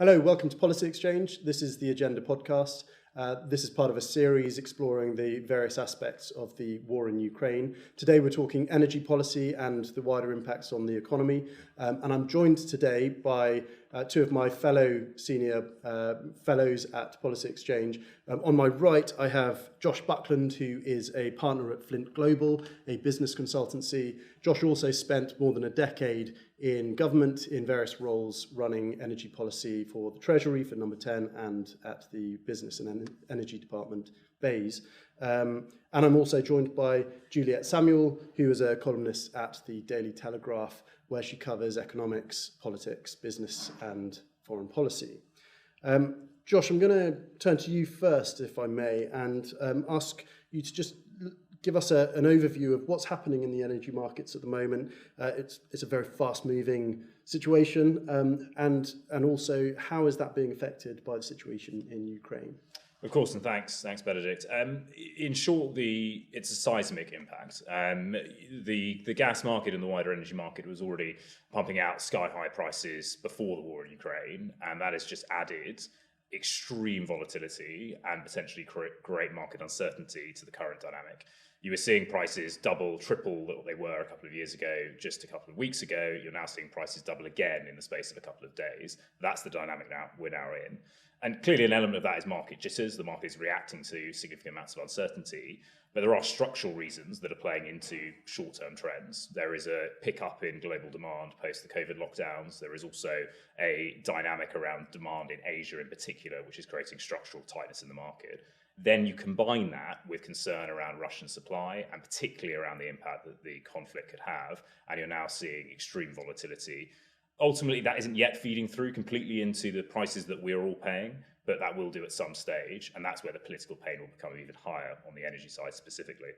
Hello, welcome to Policy Exchange. This is the Agenda podcast. This is part of a series exploring the various aspects of the war in Ukraine. Today we're talking energy policy and the wider impacts on the economy. And I'm joined today by two of my fellow senior fellows at Policy Exchange. On my right, I have Josh Buckland, who is a partner at Flint Global, a business consultancy. Josh also spent more than a decade in government in various roles running energy policy for the Treasury, for Number 10, and at the Business and Energy Department, BEIS. And I'm also joined by Juliet, who is a columnist at the Daily Telegraph, where she covers economics, politics, business, and foreign policy. Josh, I'm going to turn to you first, if I may, and ask you to just give us an overview of what's happening in the energy markets at the moment. It's a very fast-moving situation, and also how is that being affected by the situation in Ukraine? Of course, and thanks, Benedict. In short, it's a seismic impact. The gas market and the wider energy market was already pumping out sky-high prices before the war in Ukraine, and that has just added extreme volatility and potentially great market uncertainty to the current dynamic. You were seeing prices double, triple what they were a couple of years ago. Just a couple of weeks ago, you're now seeing prices double again in the space of a couple of days. That's the dynamic we're now in. And clearly an element of that is market jitters. The market is reacting to significant amounts of uncertainty, but there are structural reasons that are playing into short-term trends. There is a pickup in global demand post the COVID lockdowns. There is also a dynamic around demand in Asia in particular, which is creating structural tightness in the market. Then you combine that with concern around Russian supply and particularly around the impact that the conflict could have, and you're now seeing extreme volatility. Ultimately, that isn't yet feeding through completely into the prices that we're all paying, but that will do at some stage, and that's where the political pain will become even higher on the energy side specifically.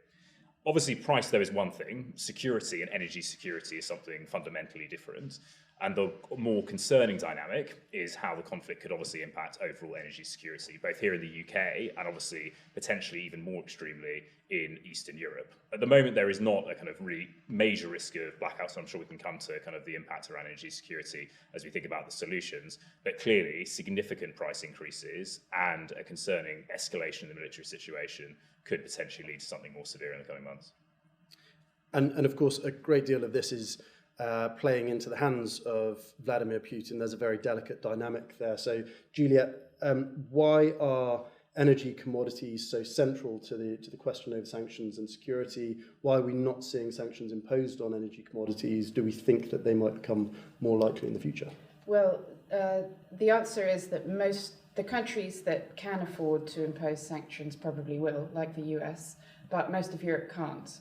Obviously, price, though, is one thing. Security and energy security is something fundamentally different. And the more concerning dynamic is how the conflict could obviously impact overall energy security, both here in the UK and obviously potentially even more extremely in Eastern Europe. At the moment, there is not a kind of really major risk of blackouts, so I'm sure we can come to kind of the impact around energy security as we think about the solutions. But clearly, significant price increases and a concerning escalation in the military situation could potentially lead to something more severe in the coming months. And of course, a great deal of this is playing into the hands of Vladimir Putin. There's a very delicate dynamic there. So, Juliet, why are energy commodities so central to the question over sanctions and security? Why are we not seeing sanctions imposed on energy commodities? Do we think that they might become more likely in the future? Well, the answer is that the countries that can afford to impose sanctions probably will, like the US, but most of Europe can't.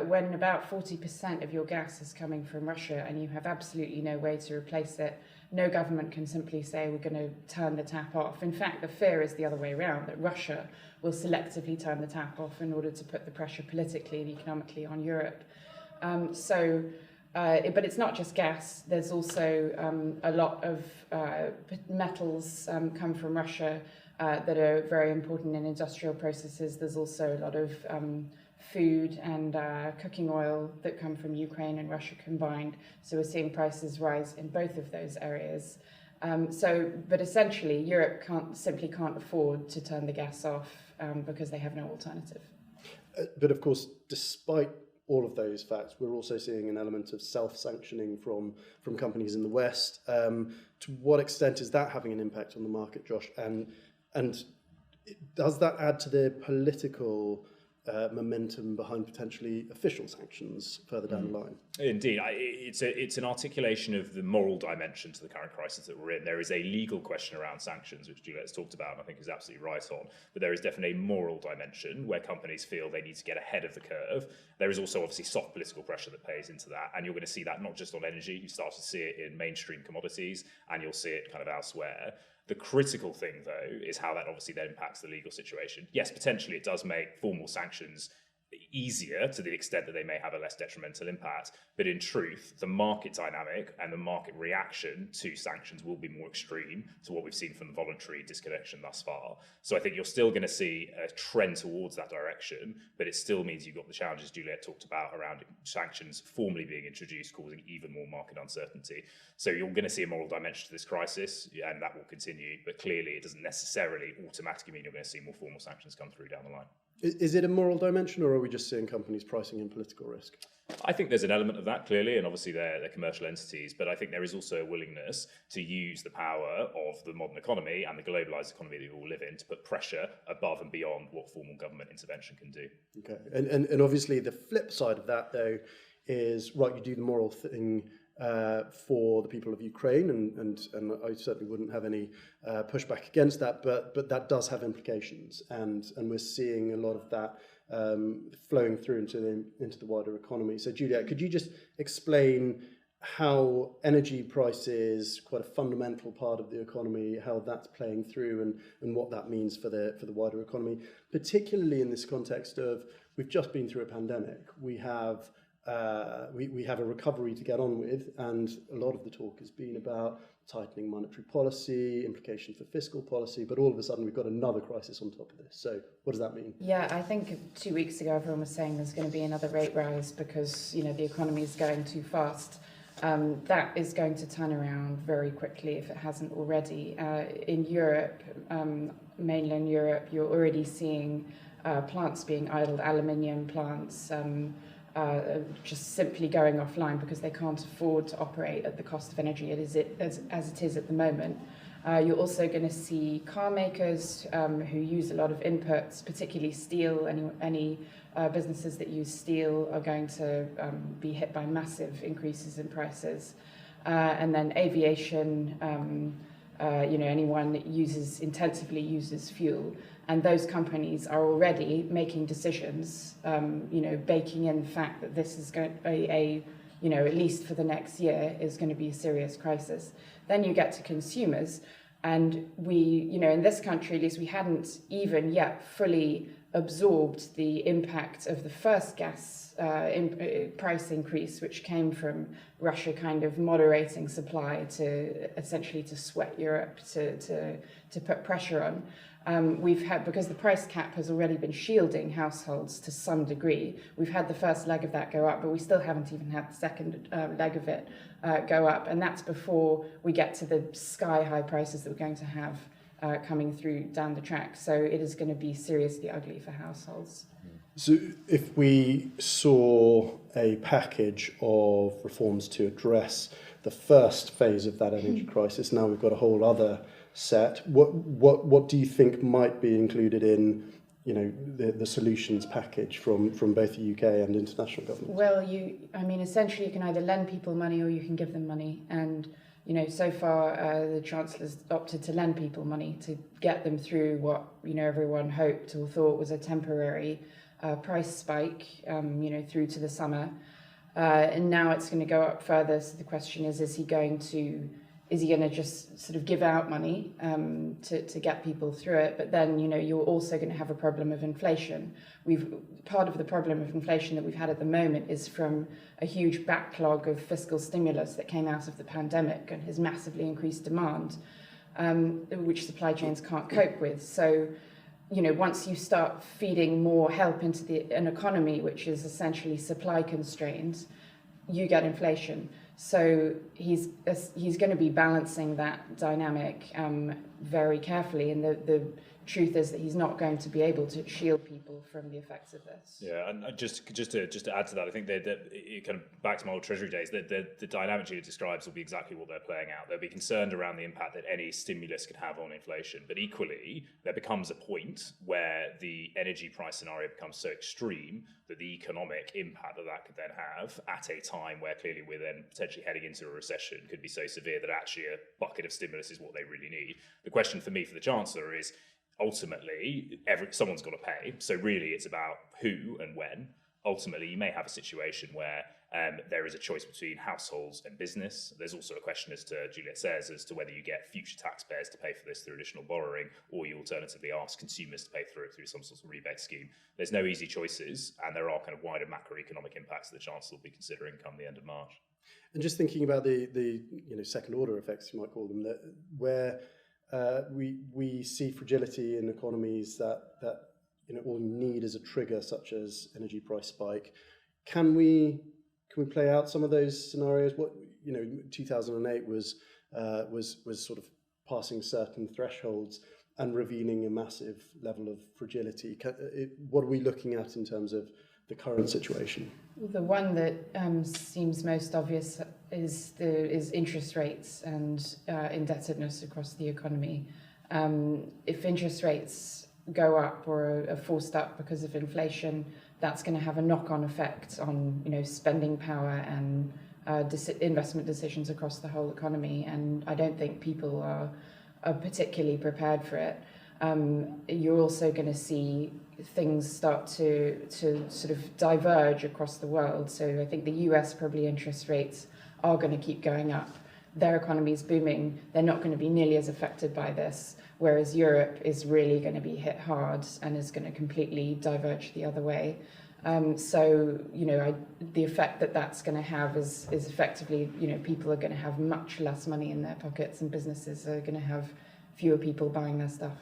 When about 40% of your gas is coming from Russia and you have absolutely no way to replace it, no government can simply say we're going to turn the tap off. In fact, the fear is the other way around, that Russia will selectively turn the tap off in order to put the pressure politically and economically on Europe. But it's not just gas. There's also a lot of metals come from Russia that are very important in industrial processes. There's also a lot of food and cooking oil that come from Ukraine and Russia combined. So we're seeing prices rise in both of those areas. But essentially, Europe simply can't afford to turn the gas off because they have no alternative. But of course, despite all of those facts, we're also seeing an element of self-sanctioning from companies in the West. To what extent is that having an impact on the market, Josh? And does that add to the political momentum behind potentially official sanctions further down the line? Indeed, it's an articulation of the moral dimension to the current crisis that we're in. There is a legal question around sanctions, which Juliet has talked about, and I think is absolutely right on. But there is definitely a moral dimension where companies feel they need to get ahead of the curve. There is also obviously soft political pressure that plays into that, and you're going to see that not just on energy. You start to see it in mainstream commodities, and you'll see it kind of elsewhere. The critical thing, though, is how that obviously then impacts the legal situation. Yes, potentially it does make formal sanctions easier to the extent that they may have a less detrimental impact. But in truth, the market dynamic and the market reaction to sanctions will be more extreme to what we've seen from the voluntary disconnection thus far. So I think you're still going to see a trend towards that direction, but it still means you've got the challenges Juliet talked about around sanctions formally being introduced, causing even more market uncertainty. So you're going to see a moral dimension to this crisis, and that will continue. But clearly, it doesn't necessarily automatically mean you're going to see more formal sanctions come through down the line. Is it a moral dimension, or are we just seeing companies pricing in political risk? I think there's an element of that, clearly, and obviously they're commercial entities, but I think there is also a willingness to use the power of the modern economy and the globalised economy that we all live in to put pressure above and beyond what formal government intervention can do. Okay, and obviously the flip side of that, though, is, right, you do the moral thing for the people of Ukraine, and I certainly wouldn't have any pushback against that, but that does have implications, and we're seeing a lot of that flowing through into the wider economy. So Juliet, could you just explain how energy prices, quite a fundamental part of the economy, how that's playing through and what that means for the wider economy, particularly in this context of, we've just been through a pandemic, we have a recovery to get on with, and a lot of the talk has been about tightening monetary policy, implications for fiscal policy, but all of a sudden we've got another crisis on top of this. So what does that mean? Yeah, I think 2 weeks ago everyone was saying there's going to be another rate rise because the economy is going too fast. That is going to turn around very quickly if it hasn't already. In Europe, mainland Europe, you're already seeing plants being idled, aluminium plants, just simply going offline because they can't afford to operate at the cost of energy as it is at the moment. You're also going to see car makers who use a lot of inputs, particularly steel. Any businesses that use steel are going to be hit by massive increases in prices. And then aviation, anyone that intensively uses fuel. And those companies are already making decisions, baking in the fact that this is going to be at least for the next year, is going to be a serious crisis. Then you get to consumers, and we, in this country at least, we hadn't even yet fully absorbed the impact of the first gas price increase, which came from Russia kind of moderating supply to essentially to sweat Europe to put pressure on. We've had, because the price cap has already been shielding households to some degree, we've had the first leg of that go up, but we still haven't even had the second leg of it go up. And that's before we get to the sky-high prices that we're going to have coming through down the track. So it is going to be seriously ugly for households. So if we saw a package of reforms to address the first phase of that energy crisis, now we've got a whole other set. What do you think might be included in the solutions package from both the UK and international governments? Well, essentially you can either lend people money or you can give them money, and so far the Chancellor's opted to lend people money to get them through what everyone hoped or thought was a temporary price spike through to the summer, and now it's going to go up further. So the question is he going to just sort of give out money to get people through it? But then, you're also going to have a problem of inflation. Part of the problem of inflation that we've had at the moment is from a huge backlog of fiscal stimulus that came out of the pandemic and has massively increased demand, which supply chains can't cope with. So, once you start feeding more help into an economy which is essentially supply constrained, you get inflation. So he's going to be balancing that dynamic very carefully, and the truth is that he's not going to be able to shield people from the effects of this. Yeah, and just to add to that, I think that it kind of back to my old Treasury days, the dynamic Juliet describes will be exactly what they're playing out. They'll be concerned around the impact that any stimulus could have on inflation, but equally there becomes a point where the energy price scenario becomes so extreme that the economic impact that could then have at a time where clearly we're then potentially heading into a recession could be so severe that actually a bucket of stimulus is what they really need. The question for me, for the Chancellor, is ultimately someone's got to pay. So really it's about who and when. Ultimately, you may have a situation where There is a choice between households and business. There's also a question, as to Juliet says, as to whether you get future taxpayers to pay for this through additional borrowing, or you alternatively ask consumers to pay for it through some sort of rebate scheme. There's no easy choices, and there are kind of wider macroeconomic impacts that the Chancellor will be considering come the end of March. And just thinking about the second order effects, you might call them, that where we see fragility in economies that all you need is a trigger, such as energy price spike. Can we play out some of those scenarios? 2008 was sort of passing certain thresholds and revealing a massive level of fragility. What are we looking at in terms of the current situation? The one that seems most obvious is interest rates and indebtedness across the economy. If interest rates go up or are forced up because of inflation, that's going to have a knock-on effect on spending power and investment decisions across the whole economy. And I don't think people are particularly prepared for it. You're also going to see things start to sort of diverge across the world. So I think the US probably interest rates are going to keep going up. Their economy is booming. They're not going to be nearly as affected by this, whereas Europe is really going to be hit hard and is going to completely diverge the other way. The effect that's going to have is effectively, people are going to have much less money in their pockets, and businesses are going to have fewer people buying their stuff.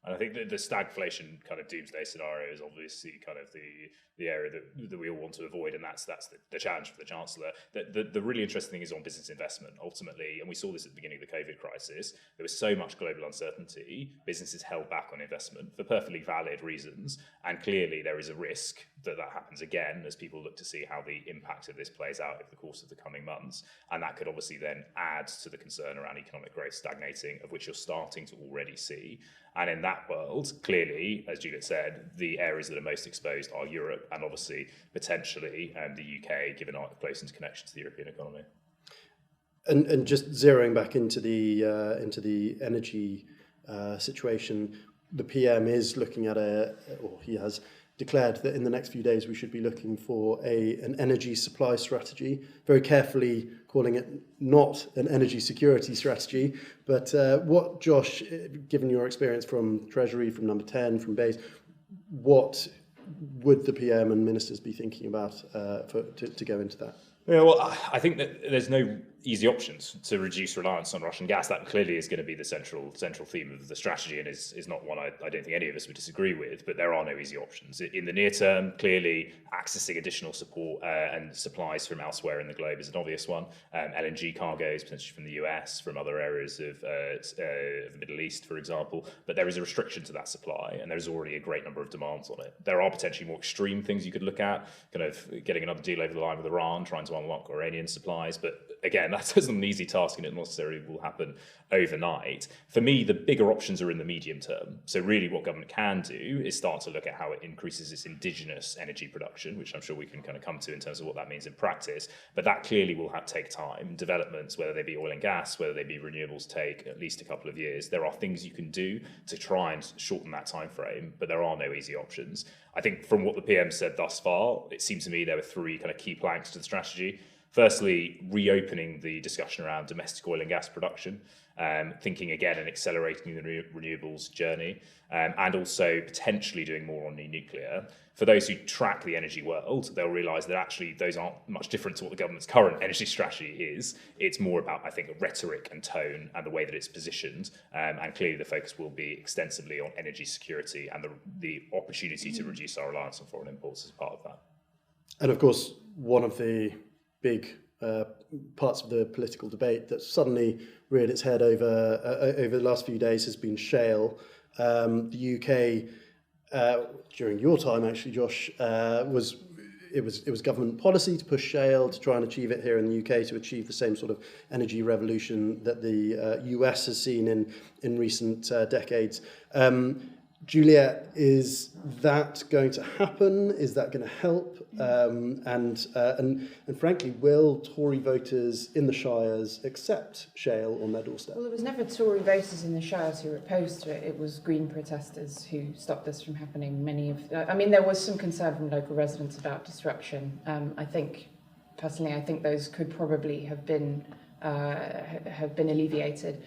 And I think the stagflation kind of doomsday scenario is obviously kind of the area that we all want to avoid, and that's the challenge for the Chancellor. The really interesting thing is on business investment, ultimately, and we saw this at the beginning of the COVID crisis. There was so much global uncertainty, businesses held back on investment for perfectly valid reasons, and clearly there is a risk that happens again as people look to see how the impact of this plays out over the course of the coming months. And that could obviously then add to the concern around economic growth stagnating, of which you're starting to already see. And in that world, clearly, as Juliet said, the areas that are most exposed are Europe and obviously potentially the UK, given our close interconnection to the European economy. And just zeroing back into the energy situation, the PM is looking at he has declared that in the next few days we should be looking for an energy supply strategy, very carefully calling it not an energy security strategy. But what, Josh, given your experience from Treasury, from Number 10, from Base, what would the PM and ministers be thinking about to go into that? Yeah, well, I think that there's no easy options to reduce reliance on Russian gas. That clearly is going to be the central theme of the strategy, and is not one I don't think any of us would disagree with. But there are no easy options in the near term. Clearly, accessing additional support and supplies from elsewhere in the globe is an obvious one. LNG cargoes potentially from the US, from other areas of the Middle East, for example. But there is a restriction to that supply, and there is already a great number of demands on it. There are potentially more extreme things you could look at, kind of getting another deal over the line with Iran, trying to unlock Iranian supplies. But again, that isn't an easy task, and it not necessarily will happen overnight. For me, the bigger options are in the medium term. So really what government can do is start to look at how it increases its indigenous energy production, which I'm sure we can kind of come to in terms of what that means in practice. But that clearly will take time. Developments, whether they be oil and gas, whether they be renewables, take at least a couple of years. There are things you can do to try and shorten that time frame, but there are no easy options. I think from what the PM said thus far, it seems to me there were three kind of key planks to the strategy. Firstly, reopening the discussion around domestic oil and gas production, thinking again and accelerating the renewables journey, and also potentially doing more on nuclear. For those who track the energy world, they'll realise that actually those aren't much different to what the government's current energy strategy is. It's more about, I think, rhetoric and tone and the way that it's positioned. And clearly the focus will be extensively on energy security and the opportunity to reduce our reliance on foreign imports as part of that. And of course, one of the big parts of the political debate that suddenly reared its head over the last few days has been Shale. The UK, during your time actually, Josh, was government policy to push Shale, to try and achieve it here in the UK, to achieve the same sort of energy revolution that the US has seen in recent decades. Juliet, is that going to happen? Is that going to help? And frankly, will Tory voters in the Shires accept Shale on their doorstep? Well, it was never Tory voters in the Shires who were opposed to it. It was Green protesters who stopped this from happening. There was some concern from local residents about disruption. I think personally, I think those could probably have been alleviated.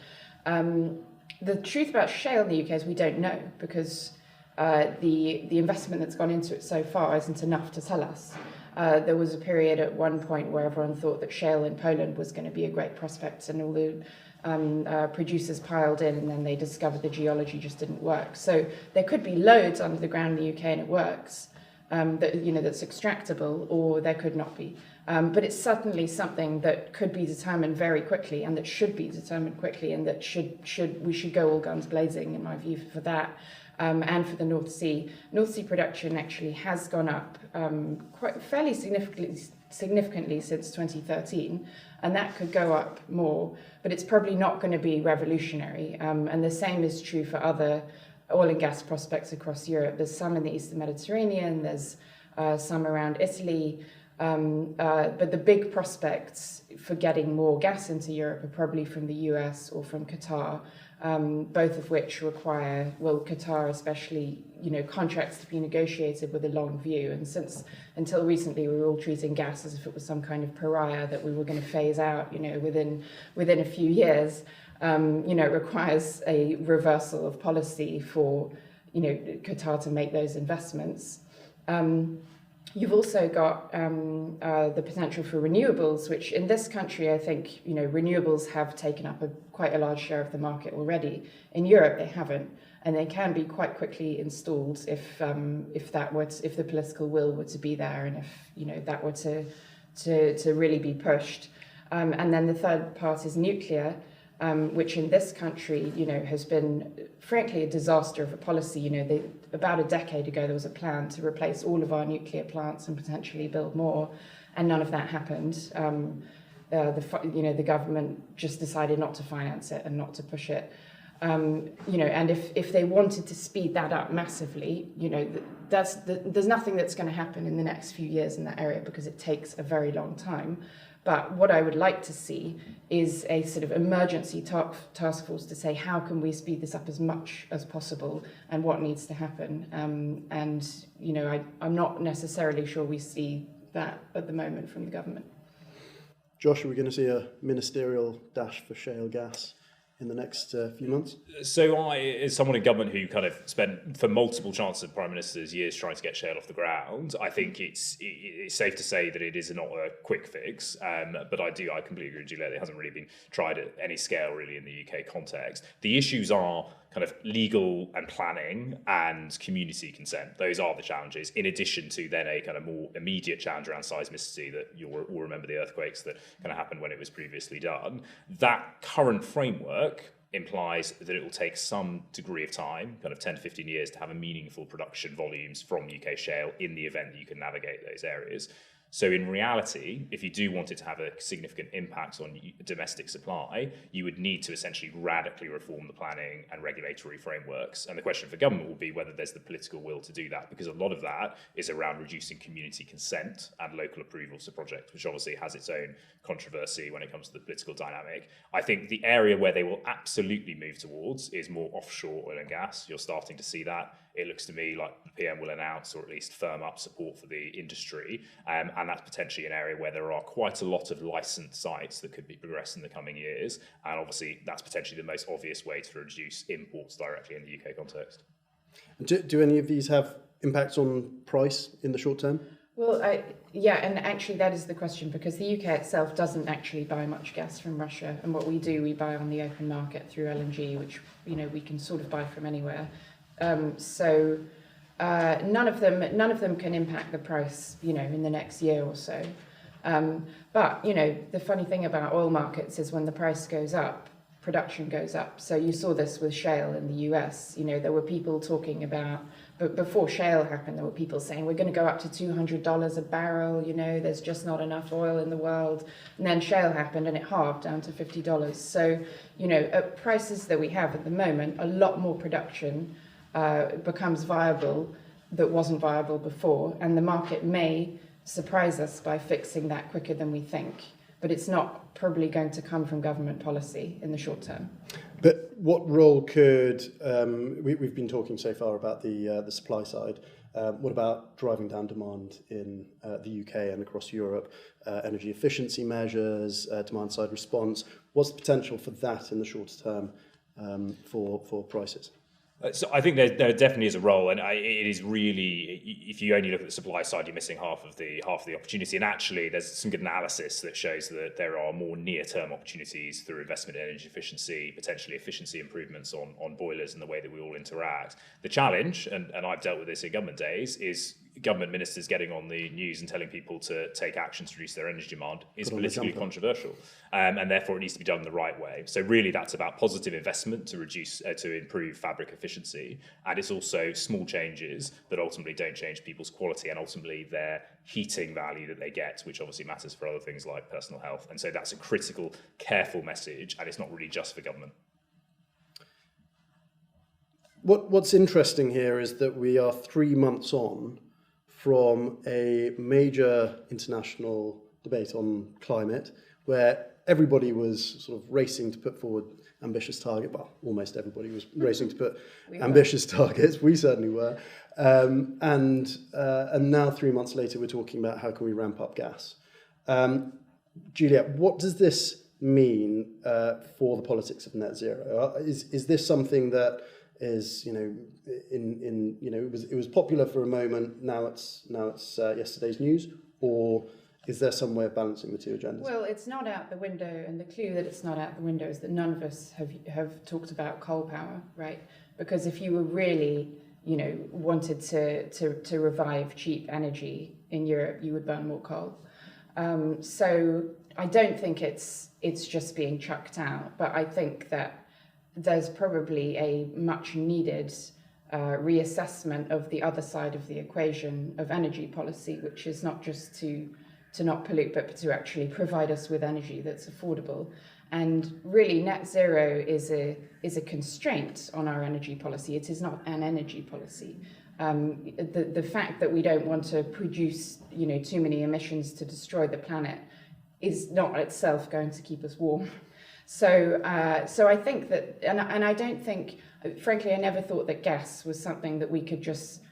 The truth about shale in the UK is we don't know, because the investment that's gone into it so far isn't enough to tell us. There was a period at one point where everyone thought that shale in Poland was going to be a great prospect, and all the producers piled in, and then they discovered the geology just didn't work. So there could be loads under the ground in the UK and it works, that's extractable, or there could not be. But it's certainly something that could be determined very quickly, and that should be determined quickly, and that we should go all guns blazing, in my view, for that. And for the North Sea. North Sea production actually has gone up quite fairly significantly since 2013, and that could go up more, but it's probably not going to be revolutionary. And the same is true for other oil and gas prospects across Europe. There's some in the Eastern Mediterranean, there's some around Italy, but the big prospects for getting more gas into Europe are probably from the US or from Qatar. Both of which require, Qatar especially, contracts to be negotiated with a long view. And until recently, we were all treating gas as if it was some kind of pariah that we were going to phase out, within a few years. It requires a reversal of policy for, Qatar to make those investments. You've also got the potential for renewables, which in this country, I think, renewables have taken up quite a large share of the market already. In Europe, they haven't, and they can be quite quickly installed if the political will were to be there, and if that were to really be pushed. And then the third part is nuclear, which in this country, has been, frankly, a disaster of a policy. About a decade ago, there was a plan to replace all of our nuclear plants and potentially build more, and none of that happened. The government just decided not to finance it and not to push it. And if they wanted to speed that up massively, there's nothing that's going to happen in the next few years in that area, because it takes a very long time. But what I would like to see is a sort of emergency task force to say, how can we speed this up as much as possible, and what needs to happen? I'm not necessarily sure we see that at the moment from the government. Josh, are we going to see a ministerial dash for shale gas in the next few months? So as someone in government who kind of spent, for multiple chances of prime ministers, years trying to get shale off the ground, I think it's safe to say that it is not a quick fix. But I completely agree with Juliet. It hasn't really been tried at any scale really in the UK context. The issues are kind of legal and planning and community consent. Those are the challenges, in addition to then a kind of more immediate challenge around seismicity, that you'll all remember the earthquakes that kind of happened when it was previously done. That current framework implies that it will take some degree of time, kind of 10 to 15 years, to have a meaningful production volumes from UK shale in the event that you can navigate those areas. So in reality, if you do want it to have a significant impact on domestic supply, you would need to essentially radically reform the planning and regulatory frameworks. And the question for government will be whether there's the political will to do that, because a lot of that is around reducing community consent and local approvals to projects, which obviously has its own controversy when it comes to the political dynamic. I think the area where they will absolutely move towards is more offshore oil and gas. You're starting to see that. It looks to me like the PM will announce, or at least firm up, support for the industry. And that's potentially an area where there are quite a lot of licensed sites that could be progressed in the coming years. And obviously, that's potentially the most obvious way to reduce imports directly in the UK context. Do any of these have impacts on price in the short term? Well, and actually that is the question, because the UK itself doesn't actually buy much gas from Russia. And what we do, we buy on the open market through LNG, which, we can sort of buy from anywhere. So none of them can impact the price, in the next year or so. But the funny thing about oil markets is when the price goes up, production goes up. So you saw this with shale in the US. There were people talking about, but before shale happened, there were people saying we're going to go up to $200 a barrel. There's just not enough oil in the world. And then shale happened and it halved down to $50. So at prices that we have at the moment, a lot more production becomes viable that wasn't viable before, and the market may surprise us by fixing that quicker than we think, but it's not probably going to come from government policy in the short term. But what role could we've been talking so far about the supply side? What about driving down demand in the UK and across Europe? Energy efficiency measures, demand-side response. What's the potential for that in the shorter term for prices? So I think there definitely is a role, and it is really, if you only look at the supply side, you're missing half of the opportunity. And actually, there's some good analysis that shows that there are more near-term opportunities through investment in energy efficiency, potentially efficiency improvements on boilers and the way that we all interact. The challenge, and I've dealt with this in government days, is government ministers getting on the news and telling people to take action to reduce their energy demand is politically controversial, and therefore it needs to be done the right way. So really, that's about positive investment to improve fabric efficiency, and it's also small changes that ultimately don't change people's quality and ultimately their heating value that they get, which obviously matters for other things like personal health. And so that's a critical, careful message, and it's not really just for government. What's interesting here is that we are 3 months on from a major international debate on climate, where everybody was sort of racing to put forward ambitious targets. Well, almost everybody was racing to put ambitious targets. We certainly were. And now 3 months later, we're talking about how can we ramp up gas. Juliet, what does this mean for the politics of net zero? Is this something that is, it was popular for a moment, now it's yesterday's news, or is there some way of balancing the two agendas? Well, it's not out the window, and the clue that it's not out the window is that none of us have talked about coal power, right? Because if you were really, wanted to revive cheap energy in Europe, you would burn more coal. So I don't think it's just being chucked out, but I think that there's probably a much needed reassessment of the other side of the equation of energy policy, which is not just to not pollute, but to actually provide us with energy that's affordable. And really, net zero is a constraint on our energy policy. It is not an energy policy. The fact that we don't want to produce, too many emissions to destroy the planet is not itself going to keep us warm. So I think that, and I don't think, frankly, I never thought that gas was something that we could just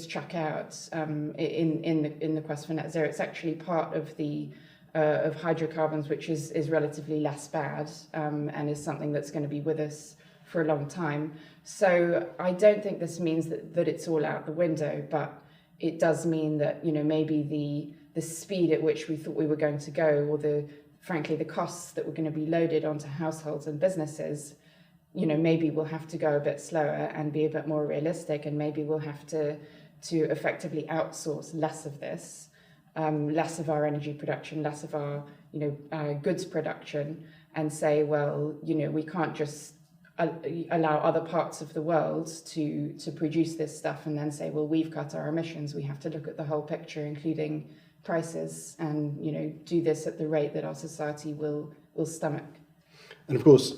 chuck out in the quest for net zero. It's actually part of the of hydrocarbons, which is relatively less bad and is something that's going to be with us for a long time. So I don't think this means that it's all out the window, but it does mean that maybe the speed at which we thought we were going to go, or frankly the costs that were going to be loaded onto households and businesses, maybe we'll have to go a bit slower and be a bit more realistic, and maybe we'll have to effectively outsource less of this, less of our energy production, less of our goods production, and say, well, we can't just allow other parts of the world to produce this stuff and then say, well, we've cut our emissions. We have to look at the whole picture, including prices, and do this at the rate that our society will stomach. And of course,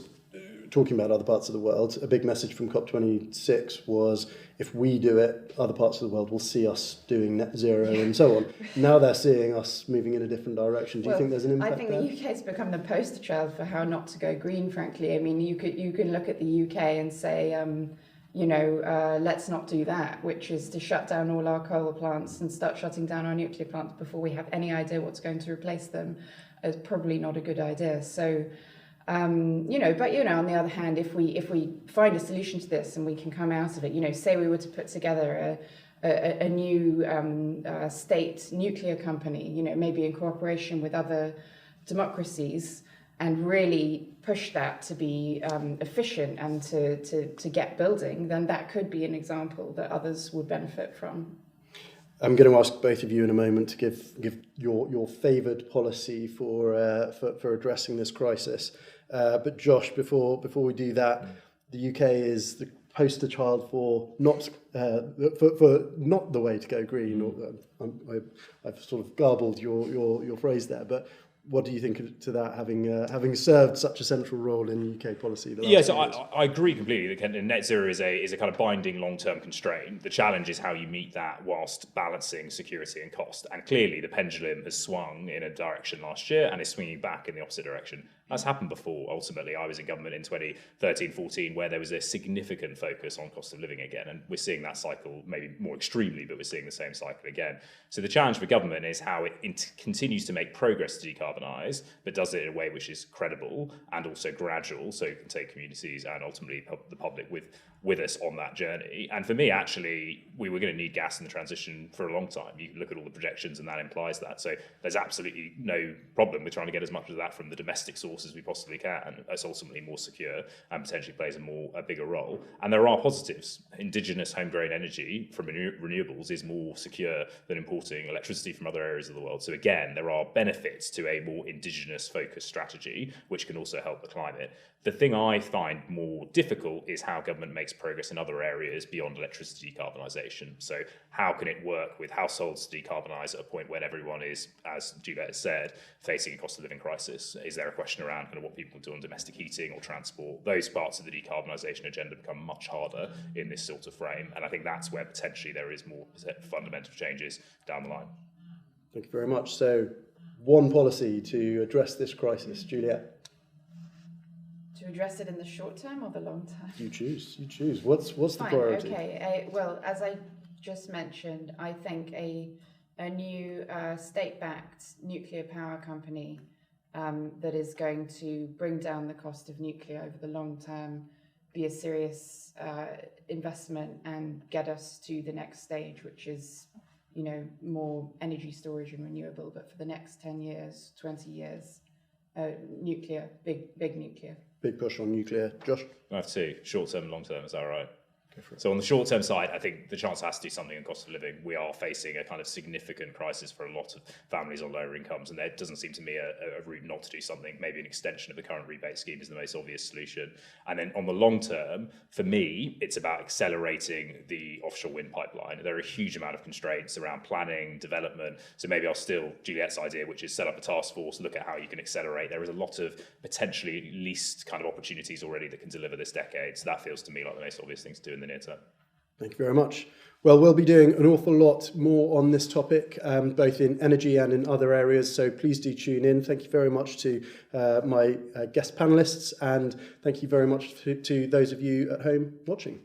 talking about other parts of the world, a big message from COP26 was, if we do it, other parts of the world will see us doing net zero and so on. Now they're seeing us moving in a different direction. Do you think there's an impact there? I think the UK has become the poster child for how not to go green, frankly. I mean, you can look at the UK and say, let's not do that, which is to shut down all our coal plants and start shutting down our nuclear plants before we have any idea what's going to replace them. Is probably not a good idea. So, but on the other hand, if we find a solution to this and we can come out of it, say we were to put together a new state nuclear company, maybe in cooperation with other democracies, and really push that to be efficient and to get building, then that could be an example that others would benefit from. I'm going to ask both of you in a moment to give your favoured policy for addressing this crisis. But Josh, before we do that, the UK is the poster child for not the way to go green. I've sort of garbled your phrase there, but what do you think to that, having served such a central role in UK policy? So I agree completely that net zero is a kind of binding long-term constraint. The challenge is how you meet that whilst balancing security and cost. And clearly the pendulum has swung in a direction last year and is swinging back in the opposite direction That's happened before. Ultimately, I was in government in 2013-14 where there was a significant focus on cost of living again, and we're seeing that cycle maybe more extremely, but we're seeing the same cycle again. So the challenge for government is how it continues to make progress to decarbonise, but does it in a way which is credible and also gradual, so it can take communities and ultimately the public with us on that journey. And for me, actually, we were going to need gas in the transition for a long time. You look at all the projections and that implies that. So there's absolutely no problem with trying to get as much of that from the domestic source as we possibly can. It's ultimately more secure and potentially plays a bigger role. And there are positives. Indigenous homegrown energy from renewables is more secure than importing electricity from other areas of the world. So again, there are benefits to a more indigenous focused strategy, which can also help the climate. The thing I find more difficult is how government makes progress in other areas beyond electricity decarbonisation. So how can it work with households to decarbonise at a point when everyone is, as Juliet has said, facing a cost of living crisis? Is there a question around kind of what people do on domestic heating or transport? Those parts of the decarbonisation agenda become much harder in this sort of frame. And I think that's where potentially there is more fundamental changes down the line. Thank you very much. So one policy to address this crisis, Juliet? To address it in the short term or the long term? You choose. What's the priority? Okay. Well, as I just mentioned, I think a new state-backed nuclear power company that is going to bring down the cost of nuclear over the long term, be a serious investment and get us to the next stage, which is, more energy storage and renewable. But for the next 10 years, 20 years, nuclear, big nuclear. Big push on nuclear. Josh? I have two, short term and long term, is that right? So on the short term side, I think the Chancellor has to do something on cost of living. We are facing a kind of significant crisis for a lot of families on lower incomes, and there doesn't seem to me a route not to do something. Maybe an extension of the current rebate scheme is the most obvious solution. And then on the long term, for me, it's about accelerating the offshore wind pipeline. There are a huge amount of constraints around planning, development. So maybe I'll steal Juliet's idea, which is set up a task force, look at how you can accelerate. There is a lot of potentially least kind of opportunities already that can deliver this decade. So that feels to me like the most obvious thing to do in the near term. Thank you very much. Well, we'll be doing an awful lot more on this topic, both in energy and in other areas, so please do tune in. Thank you very much to my guest panellists, and thank you very much to those of you at home watching.